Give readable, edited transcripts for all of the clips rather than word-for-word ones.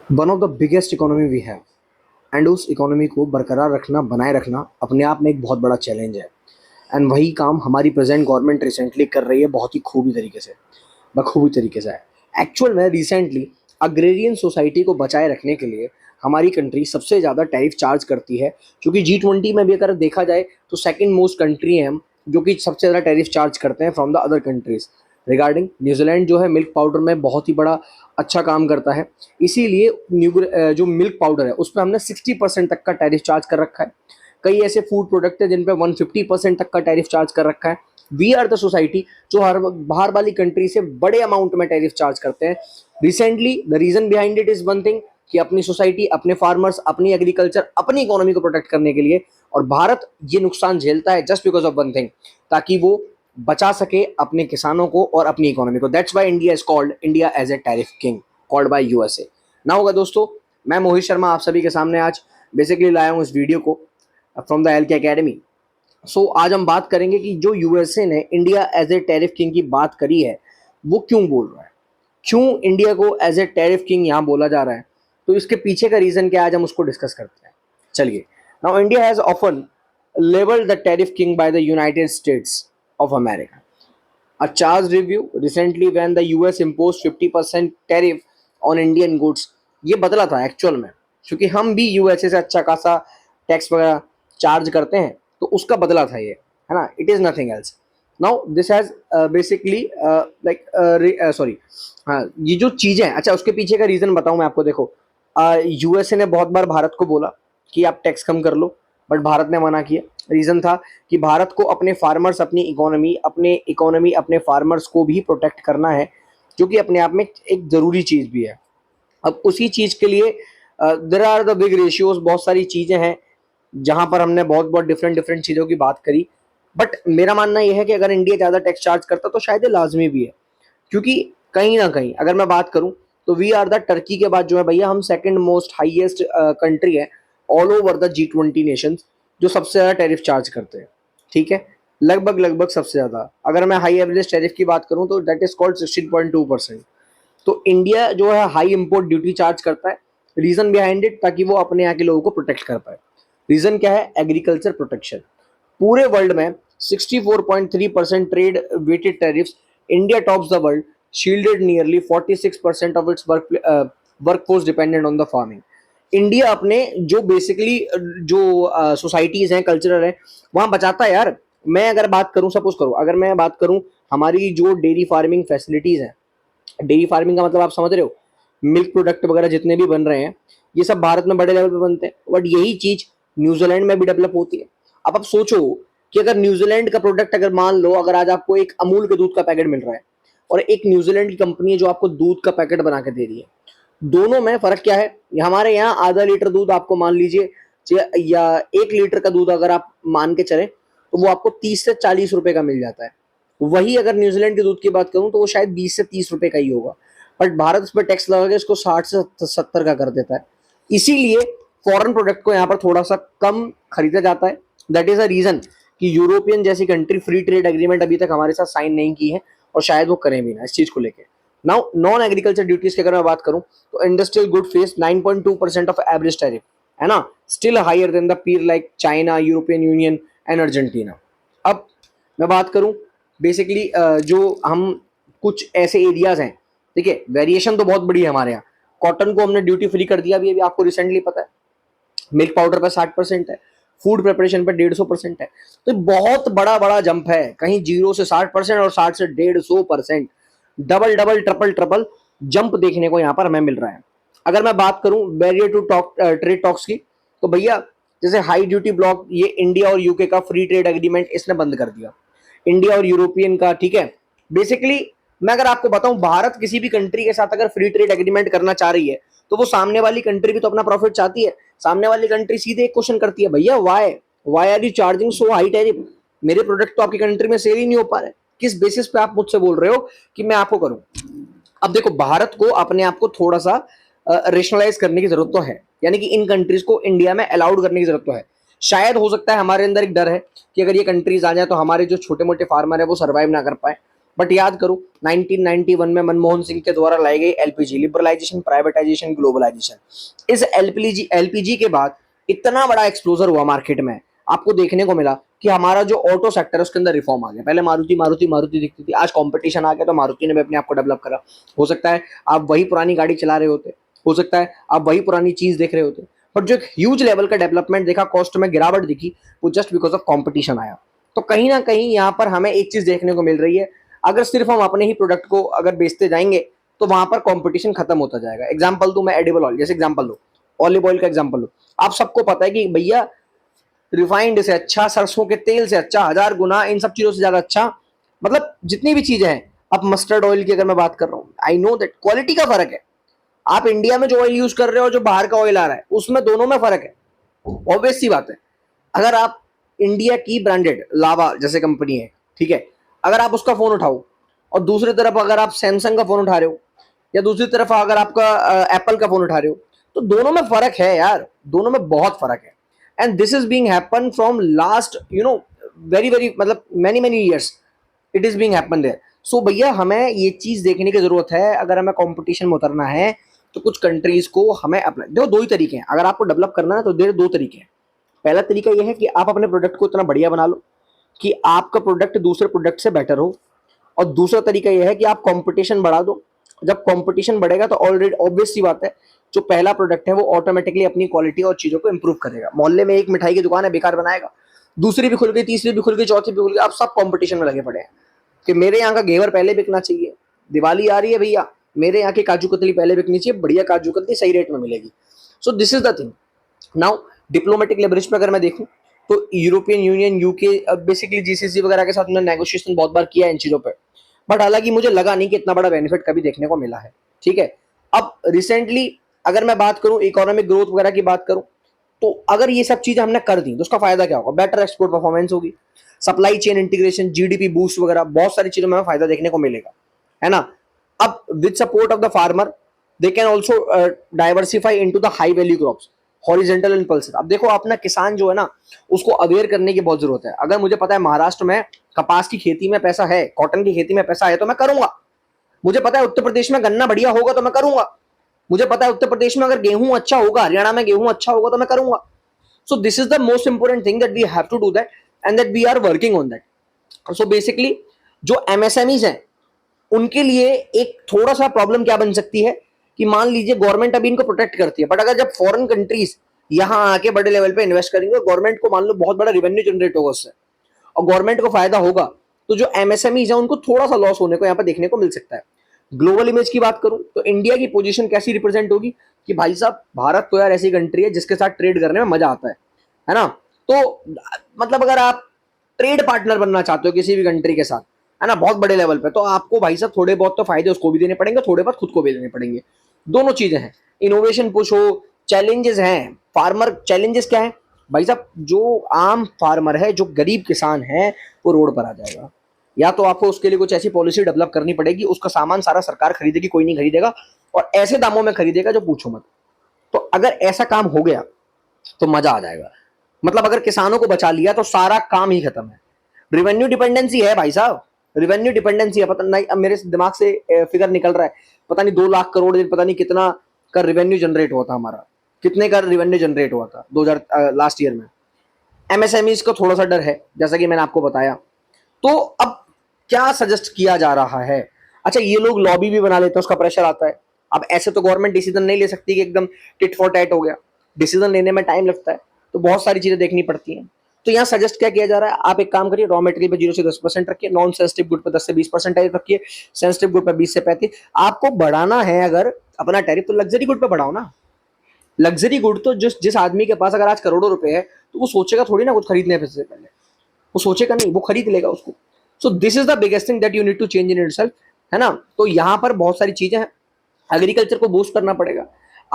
One of the biggest economy we have and उस economy को बरकरार रखना, बनाए रखना अपने आप में एक बहुत बड़ा चैलेंज है। एंड वही काम हमारी प्रेजेंट गवर्नमेंट रिसेंटली कर रही है बहुत ही खूबी तरीके से, बखूबी तरीके से है। एक्चुअल में रिसेंटली अग्रेरियन सोसाइटी को बचाए रखने के लिए हमारी कंट्री सबसे ज़्यादा टैरिफ चार्ज करती है, क्योंकि G20 में भी अगर देखा जाए तो सेकंड मोस्ट कंट्री है हम, जो कि सबसे ज़्यादा टैरिफ चार्ज करते हैं from the other countries. Regarding New Zealand जो है मिल्क पाउडर में बहुत ही बड़ा अच्छा काम करता है, इसीलिए जो मिल्क पाउडर है उस पर हमने 60% तक का टैरिफ चार्ज कर रखा है। कई ऐसे फूड प्रोडक्ट है जिन पे 150% तक का टैरिफ चार्ज कर रखा है। वी आर द सोसाइटी जो हर बाहर वाली कंट्री से बड़े अमाउंट में टैरिफ चार्ज करते हैं। Recently the reason behind it is one thing कि अपनी सोसाइटी, अपने फार्मर्स, अपनी एग्रीकल्चर, अपनी इकोनॉमी को प्रोटेक्ट करने के लिए, और भारत ये नुकसान झेलता है just because of one thing, ताकि वो बचा सके अपने किसानों को और अपनी इकोनॉमी को। That's why India is called India as a tariff king, called by USA. ना होगा दोस्तों, मैं मोहित शर्मा आप सभी के सामने आज बेसिकली लाया हूँ इस वीडियो को from the LK academy. So आज हम बात करेंगे कि जो यूएसए ने India as a tariff king की बात करी है वो क्यों बोल रहा है, क्यों इंडिया को एज ए टैरिफ किंग यहाँ बोला जा रहा है, तो इसके पीछे का रीजन क्या है आज हम उसको डिस्कस करते हैं। चलिए, now India has often levelled the tariff king by the United States of America. A charge review recently when the US imposed 50% tariff on Indian goods। ये बदला था एक्चुअल में, क्योंकि हम भी यूएसए से अच्छा खासा टैक्स वगैरह चार्ज करते हैं, तो उसका बदला था ये, है ना। It is nothing else. Now this has basically like sorry, हाँ, ये जो चीज़ें हैं, अच्छा उसके पीछे का रीज़न बताऊँ मैं आपको। देखो, यूएसए ने बहुत बार भारत को बोला कि आप टैक्स कम कर लो, बट भारत ने मना किया। रीज़न था कि भारत को अपने फार्मर्स, अपनी इकोनॉमी अपने फार्मर्स को भी प्रोटेक्ट करना है, जो कि अपने आप में एक ज़रूरी चीज़ भी है। अब उसी चीज़ के लिए there are the big ratios, बहुत सारी चीज़ें हैं जहाँ पर हमने बहुत बहुत डिफरेंट डिफरेंट चीज़ों की बात करी। बट मेरा मानना यह है कि अगर इंडिया ज़्यादा टैक्स चार्ज करता तो शायद ये लाजमी भी है, क्योंकि कहीं ना कहीं अगर मैं बात करूं तो वी आर द टर्की के बाद जो है भैया हम सेकंड मोस्ट हाईएस्ट कंट्री है all over the G20 Nations, जो सबसे ज़्यादा टैरिफ चार्ज करते हैं। ठीक है, लगभग लगभग सबसे ज़्यादा। अगर मैं हाई एवरेज टैरिफ की बात करूं तो दैट इज कॉल्ड 16.2%। तो इंडिया जो है हाई इंपोर्ट ड्यूटी चार्ज करता है। रीजन बिहाइंड इट, ताकि वो अपने यहाँ के लोगों को प्रोटेक्ट कर पाए। रीजन क्या है? Agriculture protection. पूरे वर्ल्ड में 64.3% trade weighted tariffs, India tops the world, shielded nearly 46% of its workforce dependent on the farming. India अपने जो बेसिकली जो सोसाइटीज हैं, कल्चरल है, वहां बचाता है यार। मैं अगर बात करूं, सपोज करो, अगर मैं बात करूं हमारी जो डेयरी फार्मिंग फैसिलिटीज हैं, डेयरी फार्मिंग का मतलब आप समझ रहे हो, मिल्क प्रोडक्ट वगैरह जितने भी बन रहे हैं ये सब भारत में बड़े लेवल पे बनते हैं, बट यही चीज न्यूजीलैंड में भी डेवलप होती है। अब आप सोचो कि अगर न्यूजीलैंड का प्रोडक्ट, अगर मान लो अगर आज आपको एक अमूल के दूध का पैकेट मिल रहा है और एक न्यूजीलैंड की कंपनी है जो आपको दूध का पैकेट बना के दे रही है, दोनों में फर्क क्या है? हमारे यहाँ आधा लीटर दूध आपको मान लीजिए, या 1 लीटर का दूध अगर आप मान के चले तो वो आपको 30 से 40 रुपए का मिल जाता है। वही अगर न्यूजीलैंड के दूध की बात करूं तो वो शायद 20 से 30 रुपए का ही होगा, बट भारत इस पर टैक्स लगा के इसको 60 से 70 का कर देता है। इसीलिए फॉरेन प्रोडक्ट को यहाँ पर थोड़ा सा कम खरीदा जाता है। दैट इज अ रीजन कि यूरोपियन जैसी कंट्री फ्री ट्रेड एग्रीमेंट अभी तक हमारे साथ साइन नहीं की है, और शायद वो करें भी ना इस चीज को लेकर। नाउ नॉन एग्रीकल्चर ड्यूटीज की अगर मैं बात करूं तो industrial good face 9.2% of average tariff, है ना, still higher than the Pir like China, European union and Argentina. अब मैं बात करूं बेसिकली जो हम कुछ ऐसे एरियाज हैं, देखिए वेरिएशन तो बहुत बड़ी है हमारे यहाँ। कॉटन को हमने ड्यूटी फ्री कर दिया अभी आपको रिसेंटली पता है। मिल्क पाउडर पर 60% है, फूड प्रिपरेशन पर 150% है। तो बहुत बड़ा बड़ा जंप है, कहीं 0 से 60% और 60 से 150%। Double double triple triple jump देखने को यहाँ पर हमें मिल रहा है। अगर मैं बात करूं barrier to talk trade talks की, तो भैया जैसे हाई ड्यूटी ब्लॉक, ये इंडिया और यूके का फ्री ट्रेड एग्रीमेंट इसने बंद कर दिया, इंडिया और यूरोपियन का। ठीक है, बेसिकली मैं अगर आपको बताऊं, भारत किसी भी कंट्री के साथ अगर फ्री ट्रेड एग्रीमेंट करना चाह रही है तो वो सामने वाली कंट्री भी तो अपना प्रॉफिट चाहती है। सामने वाली कंट्री सीधे एक क्वेश्चन करती है, भैया why why are you charging so high tariff? मेरे प्रोडक्ट तो आपकी कंट्री में सेल ही नहीं हो पा रहे, किस बेसिस पे आप मुझसे बोल रहे हो कि मैं आपको करूं? अब देखो, भारत को अपने आप को थोड़ा सा रेशनलाइज करने की जरूरत तो है, यानी कि इन कंट्रीज को इंडिया में अलाउड करने की जरूरत तो है। शायद हो सकता है हमारे अंदर एक डर है कि अगर ये कंट्रीज आ जाए तो हमारे जो छोटे मोटे फार्मर है वो सर्वाइव ना कर पाए, बट याद करो 1991 में मनमोहन सिंह के द्वारा लाई गई एलपीजी, लिबरलाइजेशन, प्राइवेटाइजेशन, ग्लोबलाइजेशन, इस एलपीजी के बाद इतना बड़ा एक्सप्लोजर हुआ मार्केट में, आपको देखने को मिला कि हमारा जो ऑटो सेक्टर है उसके अंदर रिफॉर्म आ गया। पहले मारुति मारुति मारुति दिखती थी, आज कंपटीशन आ गया तो मारुति ने भी अपने आप को डेवलप करा। हो सकता है आप वही पुरानी गाड़ी चला रहे होते, हो सकता है आप वही पुरानी चीज देख रहे होते, बट जो एक ह्यूज लेवल का डेवलपमेंट देखा, कॉस्ट में गिरावट दिखी, वो जस्ट बिकॉज ऑफ कॉम्पिटिशन आया। तो कहीं ना कहीं यहाँ पर हमें एक चीज देखने को मिल रही है, अगर सिर्फ हम अपने ही प्रोडक्ट को अगर बेचते जाएंगे तो वहां पर कंपटीशन खत्म होता जाएगा। एग्जांपल दूं मैं, एडिबल ऑयल जैसे एग्जांपल लो, ऑलिव ऑयल का एग्जांपल लो। आप सबको पता है कि भैया रिफाइंड से अच्छा, सरसों के तेल से अच्छा, 1000 गुना इन सब चीजों से ज्यादा अच्छा, मतलब जितनी भी चीजें हैं। अब मस्टर्ड ऑयल की अगर मैं बात कर रहा हूँ, आई नो दैट क्वालिटी का फर्क है। आप इंडिया में जो ऑयल यूज कर रहे हो, जो बाहर का ऑयल आ रहा है, उसमें दोनों में फर्क है, ऑब्वियस सी बात है। अगर आप इंडिया की ब्रांडेड लावा जैसे कंपनी है, ठीक है, अगर आप उसका फोन उठाओ और दूसरी तरफ अगर आप सैमसंग का फोन उठा रहे हो, या दूसरी तरफ अगर आपका एप्पल का फोन उठा रहे हो, तो दोनों में फर्क है यार, दोनों में बहुत फर्क है। And this is being happen from last very very मतलब many many years it is being happen there. So भैया हमें ये चीज देखने की जरूरत है, अगर हमें कंपटीशन में उतरना है तो कुछ कंट्रीज को हमें अपना, देखो दो ही तरीके हैं अगर आपको डेवलप करना है, तो दो तरीके हैं। पहला तरीका यह है कि आप अपने प्रोडक्ट को इतना बढ़िया बना लो कि आपका प्रोडक्ट दूसरे प्रोडक्ट से बेटर हो, और दूसरा तरीका यह है कि आप कंपटीशन बढ़ा दो। जब कंपटीशन बढ़ेगा तो ऑलरेडी ऑब्वियस सी बात है, जो पहला प्रोडक्ट है वो ऑटोमेटिकली अपनी क्वालिटी और चीजों को इंप्रूव करेगा। मोहल्ले में एक मिठाई की दुकान है, बेकार बनाएगा, दूसरी भी खुल गई, तीसरी भी खुल गई, चौथी भी खुल गई, आप सब कंपटीशन में लगे पड़े हैं कि मेरे यहाँ का घेवर पहले बिकना चाहिए। दिवाली आ रही है भैया, मेरे यहाँ की काजू कतली पहले बिकनी चाहिए, बढ़िया काजू कतली सही रेट में मिलेगी। सो this is the thing. Now diplomatic leverage पर अगर मैं देखूं तो European union, UK, basically GCC वगैरह के साथ मैंने नेगोशिएशन बहुत बार किया है इन चीजों पे, बट हालांकि मुझे लगा नहीं कि इतना बड़ा बेनिफिट कभी देखने को मिला है। ठीक है, अब रिसेंटली अगर मैं बात करूं इकोनॉमिक ग्रोथ वगैरह की बात करूं, तो अगर ये सब चीजें हमने कर दी तो उसका फायदा क्या होगा? बेटर एक्सपोर्ट परफॉर्मेंस होगी, supply chain integration, GDP boost वगैरह, बहुत सारी चीजों में हमें फायदा देखने को मिलेगा, है ना। अब with support of the farmer they can also diversify into the high value crops, horizontal and pulses. अब देखो अपना किसान जो है ना, उसको अवेयर करने की बहुत जरूरत है। अगर मुझे पता है महाराष्ट्र में कपास की खेती में पैसा है, कॉटन की खेती में पैसा है, तो मैं करूंगा। मुझे पता है उत्तर प्रदेश में गन्ना बढ़िया होगा तो मैं करूंगा। मुझे पता है उत्तर प्रदेश में अगर गेहूं अच्छा होगा, हरियाणा में गेहूं अच्छा होगा तो मैं करूंगा। So this is the most important thing that we have to do that and that we are working on that. So basically जो एमएसएमईज हैं उनके लिए एक थोड़ा सा प्रॉब्लम क्या बन सकती है कि मान लीजिए गवर्नमेंट अभी इनको प्रोटेक्ट करती है, बट अगर जब फॉरेन कंट्रीज यहां आके बड़े लेवल पे इन्वेस्ट करेंगे, गवर्नमेंट को मान लो बहुत बड़ा रेवेन्यू जनरेट होगा उससे और गवर्नमेंट को फायदा होगा, तो जो एमएसएमईज है उनको थोड़ा सा लॉस होने को यहाँ पर देखने को मिल सकता है। ग्लोबल इमेज की बात करूं तो इंडिया की पोजीशन कैसी रिप्रेजेंट होगी कि भाई साहब भारत तो यार ऐसी कंट्री है जिसके साथ ट्रेड करने में मजा आता है ना। तो मतलब अगर आप ट्रेड पार्टनर बनना चाहते हो किसी भी कंट्री के साथ, है ना, बहुत बड़े लेवल पे, तो आपको भाई साहब थोड़े बहुत तो फायदे उसको भी देने पड़ेंगे, थोड़े बहुत खुद को भी देने पड़ेंगे। दोनों चीजें हैं, इनोवेशन पुश हो, चैलेंजेस हैं। फार्मर चैलेंजेस क्या है भाई साहब? जो आम फार्मर है, जो गरीब किसान है, वो रोड पर आ जाएगा। या तो आपको उसके लिए कुछ ऐसी पॉलिसी डेवलप करनी पड़ेगी, उसका सामान सारा सरकार खरीदेगी, कोई नहीं खरीदेगा, और ऐसे दामों में खरीदेगा जो पूछो मत। तो अगर ऐसा काम हो गया तो मजा आ जाएगा। मतलब अगर किसानों को बचा लिया तो सारा काम ही खत्म है। रिवेन्यू डिपेंडेंसी है भाई साहब, रिवेन्यू डिपेंडेंसी है। पता नहीं, अब मेरे दिमाग से फिगर निकल रहा है, पता नहीं 2 लाख करोड़, पता नहीं कितना का रिवेन्यू जनरेट हुआ था हमारा, कितने का रिवेन्यू जनरेट हुआ था 2000 लास्ट ईयर में। एमएसएमईज का थोड़ा सा डर है, जैसा कि मैंने आपको बताया। तो अब क्या सजेस्ट किया जा रहा है? अच्छा, ये लोग लॉबी भी बना लेते हैं, उसका प्रेशर आता है। अब ऐसे तो गवर्नमेंट डिसीजन नहीं ले सकती कि एकदम टिट फॉर टैट हो गया, डिसीजन लेने में टाइम लगता है, तो बहुत सारी चीजें देखनी पड़ती हैं। तो यहाँ सजेस्ट क्या किया जा रहा है, आप एक काम करिए, रॉ मटेरियल पे 0 से 10% रखिए, नॉन सेंसिटिव गुड पे 10 से 20% टैरिफ रखिए, सेंसिटिव गुड पे 20 से 35। आपको बढ़ाना है अगर अपना टैरिफ, तो लग्जरी गुड पे बढ़ाओ ना। लग्जरी गुड तो जिस आदमी के पास अगर आज करोड़ों रुपए है, तो वो सोचेगा थोड़ी ना कुछ खरीदने से पहले, वो सोचेगा नहीं, वो खरीद लेगा उसको। So this is the biggest thing that you need to change in itself, है ना। तो यहाँ पर बहुत सारी चीजें हैं, एग्रीकल्चर को बूस्ट करना पड़ेगा।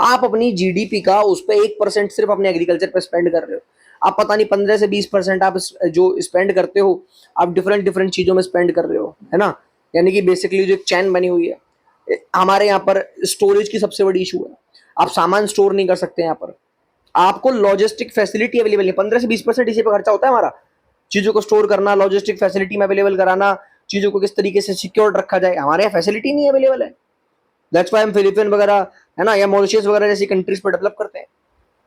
आप अपनी जीडीपी का उस पर 1% सिर्फ अपने एग्रीकल्चर पे स्पेंड कर रहे हो। आप पता नहीं 15 से 20% आप जो स्पेंड करते हो, आप डिफरेंट डिफरेंट चीजों में स्पेंड कर रहे हो, है ना। यानी कि बेसिकली जो एक चैन बनी हुई है हमारे यहाँ पर, स्टोरेज की सबसे बड़ी इशू है। आप सामान स्टोर नहीं कर सकते यहाँ पर, आपको लॉजिस्टिक फैसिलिटी अवेलेबल नहीं। 15 से 20% इसी पे खर्चा होता है हमारा, चीजों को स्टोर करना, लॉजिस्टिक फैसिलिटी में अवेलेबल कराना, चीज़ों को किस तरीके से सिक्योर्ड रखा जाए, हमारे यहाँ फैसिलिटी नहीं अवेलेबल है। दैट्स वाई हम फिलीपीन वगैरह है ना या मॉरिशस वगैरह जैसी कंट्रीज पर डेवलप करते हैं।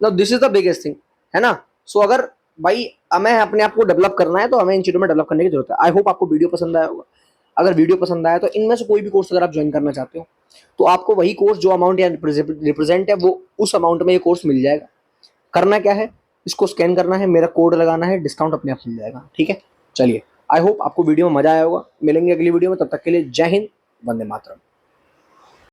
Now this is the biggest thing, है ना। सो अगर भाई हमें अपने आप को डेवलप करना है तो हमें इन चीज़ों में डेवलप करने की जरूरत है। आई होप आपको वीडियो पसंद आया होगा। अगर वीडियो पसंद आया तो इनमें से कोई भी कोर्स अगर आप ज्वाइन करना चाहते हो तो आपको वही कोर्स जो अमाउंट या रिप्रेजेंट है वो उस अमाउंट में ये कोर्स मिल जाएगा। करना क्या है, इसको स्कैन करना है, मेरा कोड लगाना है, डिस्काउंट अपने आप मिल जाएगा। ठीक है, चलिए आई होप आपको वीडियो में मजा आया होगा। मिलेंगे अगली वीडियो में, तब तक के लिए जय हिंद, वंदे मातरम।